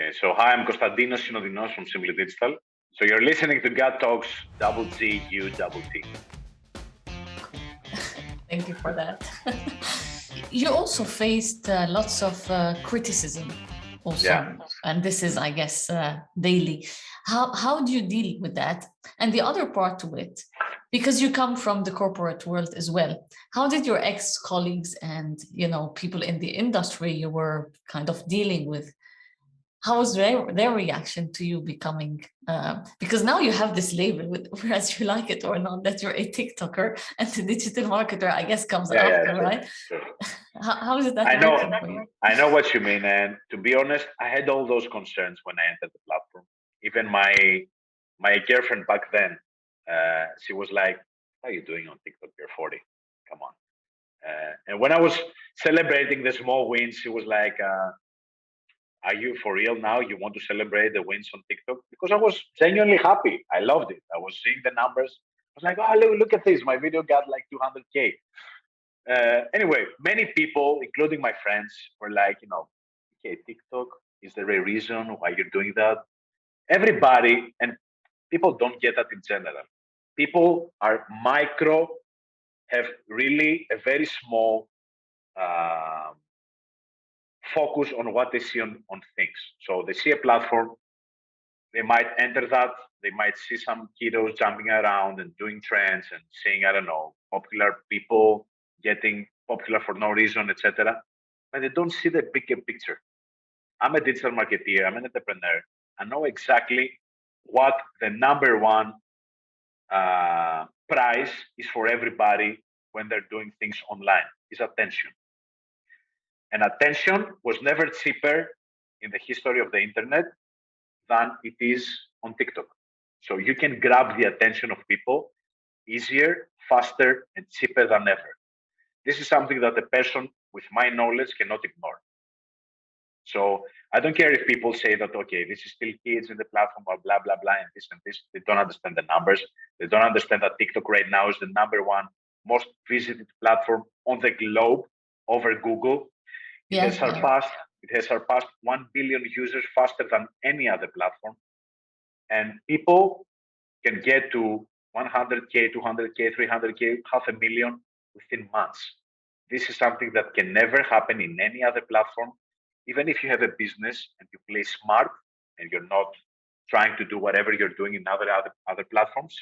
Okay, so hi, I'm Konstaninos Synodinos from Simply Digital. So you're listening to GGUTT Talks GGUTT. Thank you for that. You also faced lots of criticism also, and this is, I guess, daily. How do you deal with that? And the other part to it, because you come from the corporate world as well, how did your ex-colleagues and people in the industry you were kind of dealing with, how was their reaction to you becoming, because now you have this label, whereas you like it or not, that you're a TikToker, and the digital marketer, I guess, comes after, right? Sure. How is that working for you? I know what you mean. And to be honest, I had all those concerns when I entered the platform. Even my girlfriend back then, she was like, "What are you doing on TikTok? You're 40. Come on." And when I was celebrating the small wins, she was like, "Are you for real now? You want to celebrate the wins on TikTok?" Because I was genuinely happy. I loved it. I was seeing the numbers. I was like, "Oh, look at this. My video got like 200K." Anyway, many people, including my friends, were like, "Okay, TikTok is the real reason why you're doing that." Everybody, and people don't get that in general. People are have really a very small focus on what they see on things. So they see a platform, they might enter that, they might see some kiddos jumping around and doing trends and seeing, I don't know, popular people getting popular for no reason, etc. But they don't see the bigger picture. I'm a digital marketeer, I'm an entrepreneur. I know exactly what the number one prize is for everybody when they're doing things online, is attention. And attention was never cheaper in the history of the internet than it is on TikTok. So you can grab the attention of people easier, faster, and cheaper than ever. This is something that a person with my knowledge cannot ignore. So I don't care if people say that, okay, this is still kids in the platform or blah, blah, blah, and this. They don't understand the numbers. They don't understand that TikTok right now is the number one most visited platform on the globe over Google. It has surpassed 1 billion users faster than any other platform. And people can get to 100K, 200K, 300K, 500,000 within months. This is something that can never happen in any other platform. Even if you have a business and you play smart and you're not trying to do whatever you're doing in other platforms,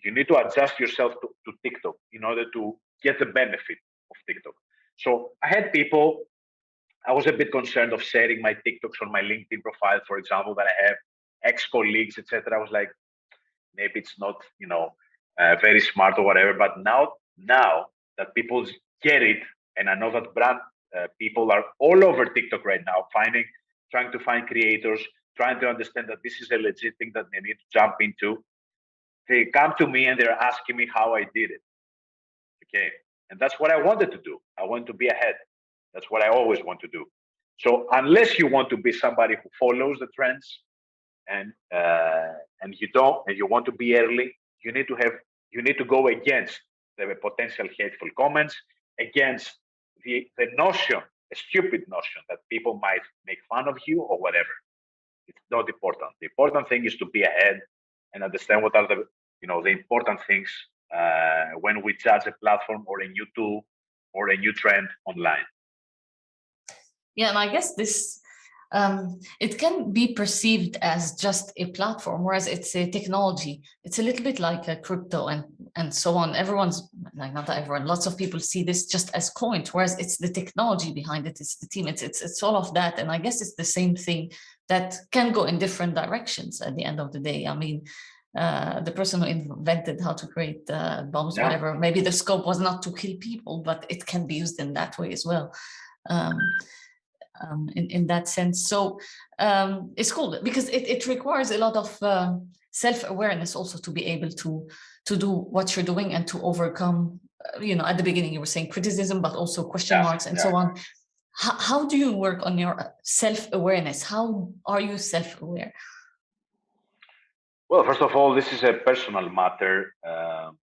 you need to adjust yourself to TikTok in order to get the benefit of TikTok. So I had people, I was a bit concerned of sharing my TikToks on my LinkedIn profile, for example, that I have ex-colleagues, etc. I was like, maybe it's not, very smart or whatever. But now that people get it, and I know that brand people are all over TikTok right now, trying to find creators, trying to understand that this is a legit thing that they need to jump into. They come to me and they're asking me how I did it. Okay, and that's what I wanted to do. I want to be ahead. That's what I always want to do. So unless you want to be somebody who follows the trends and you want to be early, you need to go against the potential hateful comments, against the notion, a stupid notion that people might make fun of you or whatever. It's not important. The important thing is to be ahead and understand what are the important things when we judge a platform or a new tool or a new trend online. Yeah, and I guess this it can be perceived as just a platform, whereas it's a technology. It's a little bit like a crypto and so on. Everyone's like, not everyone, lots of people see this just as coins, whereas it's the technology behind it, it's the team, it's all of that. And I guess it's the same thing that can go in different directions at the end of the day. I mean, the person who invented how to create bombs, whatever, maybe the scope was not to kill people, but it can be used in that way as well. In that sense. So it's cool because it requires a lot of self-awareness also to be able to do what you're doing and to overcome, at the beginning you were saying criticism, but also question marks and so on. How do you work on your self-awareness? How are you self-aware? Well, first of all, this is a personal matter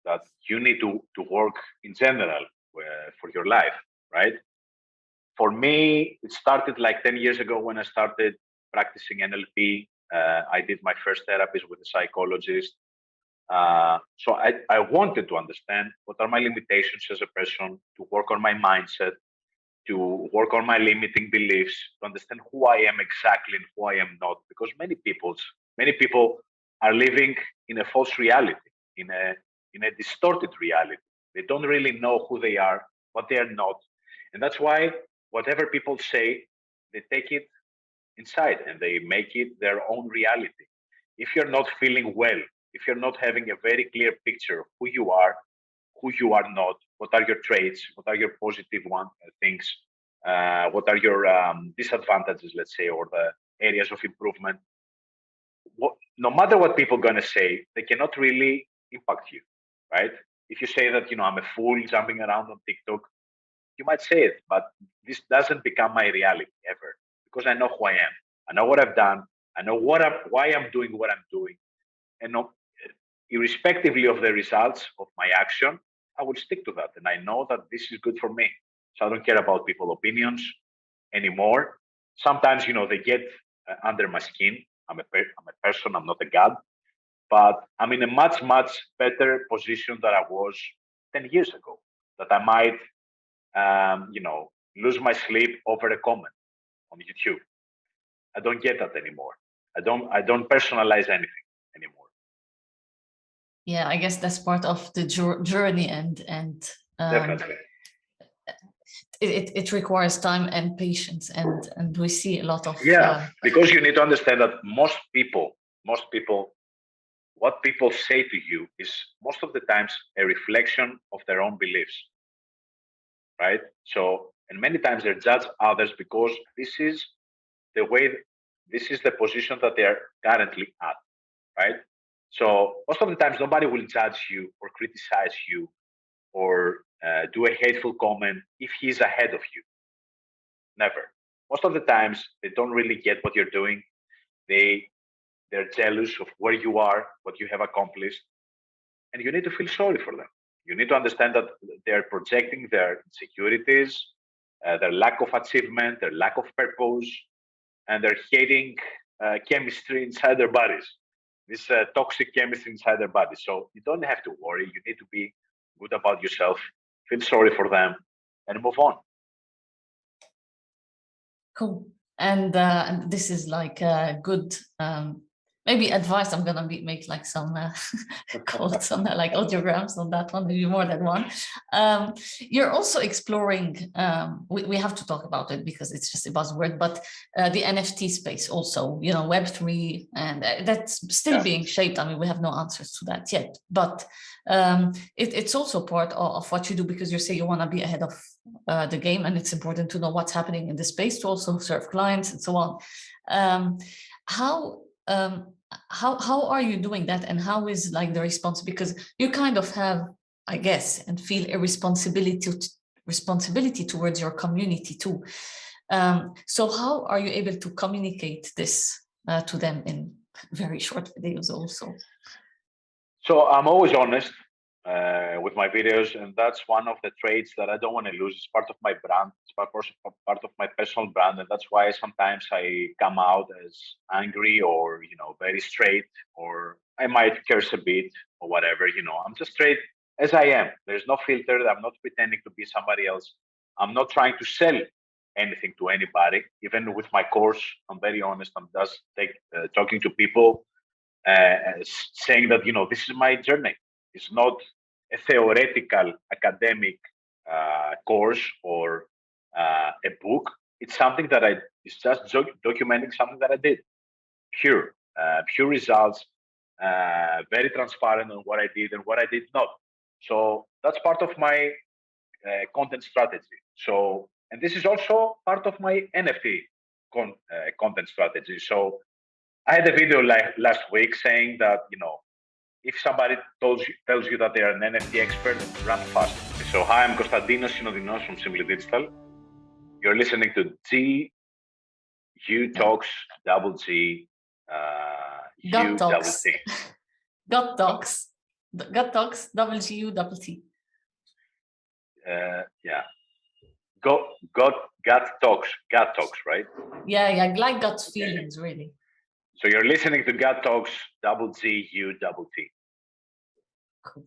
that you need to work in general for your life, right? For me, it started like 10 years ago when I started practicing NLP. I did my first therapies with a psychologist. So I wanted to understand what are my limitations as a person, to work on my mindset, to work on my limiting beliefs, to understand who I am exactly and who I am not. Because many people are living in a false reality, in a distorted reality. They don't really know who they are, what they are not. And that's why whatever people say, they take it inside and they make it their own reality. If you're not feeling well, if you're not having a very clear picture of who you are not, what are your traits, what are your positive things, what are your disadvantages, let's say, or the areas of improvement. No matter what people are going to say, they cannot really impact you, right? If you say that, I'm a fool jumping around on TikTok, you might say it, but this doesn't become my reality ever, because I know who I am. I know what I've done. I know why I'm doing what I'm doing. And irrespectively of the results of my action, I will stick to that. And I know that this is good for me. So I don't care about people's opinions anymore. Sometimes, they get under my skin. I'm a person, I'm not a god. But I'm in a much, much better position than I was 10 years ago. That I might, lose my sleep over a comment on YouTube. I don't get that anymore. I don't personalize anything anymore. Yeah, I guess that's part of the journey, and Definitely. It requires time and patience, and we see a lot of because you need to understand that most people, what people say to you is most of the times a reflection of their own beliefs, right? So, and many times they judge others because this is the position that they are currently at, right? So most of the times nobody will judge you or criticize you or do a hateful comment if he's ahead of you. Never. Most of the times they don't really get what you're doing. They're jealous of where you are, what you have accomplished, and you need to feel sorry for them. You need to understand that they're projecting their insecurities, their lack of achievement, their lack of purpose, and they're hating chemistry inside their bodies, this toxic chemistry inside their bodies. So you don't have to worry. You need to be good about yourself, feel sorry for them, and move on. Cool. And this is like a good maybe advice. I'm gonna make like some quotes on that, like audiograms on that one, maybe more than one. You're also exploring, we have to talk about it because it's just a buzzword, but the NFT space also, Web3, and that's still being shaped. I mean, we have no answers to that yet, but it's also part of what you do, because you say you want to be ahead of the game, and it's important to know what's happening in the space to also serve clients and so on. How are you doing that, and how is like the response? Because you kind of have, I guess, and feel a responsibility towards your community too. So how are you able to communicate this to them in very short videos also? So I'm always honest with my videos, and that's one of the traits that I don't want to lose. It's part of my brand. It's part of my personal brand, and that's why sometimes I come out as angry or very straight, or I might curse a bit or whatever. I'm just straight as I am. There's no filter. I'm not pretending to be somebody else. I'm not trying to sell anything to anybody. Even with my course, I'm very honest. I'm just talking to people, saying that this is my journey. It's not a theoretical academic course or a book. It's something that it's just documenting something that I did. Pure results, very transparent on what I did and what I did not. So that's part of my content strategy. So, and this is also part of my NFT content strategy. So I had a video last week saying that, if somebody tells you that they are an NFT expert, run fast. So hi, I'm Konstaninos Synodinos from Simply Digital. You're listening to GGUTT, double G, GGUTT. GGUTT, double G-U, double T. Yeah. GGUTT, gut talks, right? Yeah, like gut feelings, really. So you're listening to gut talks, double G, U, double T. Cool.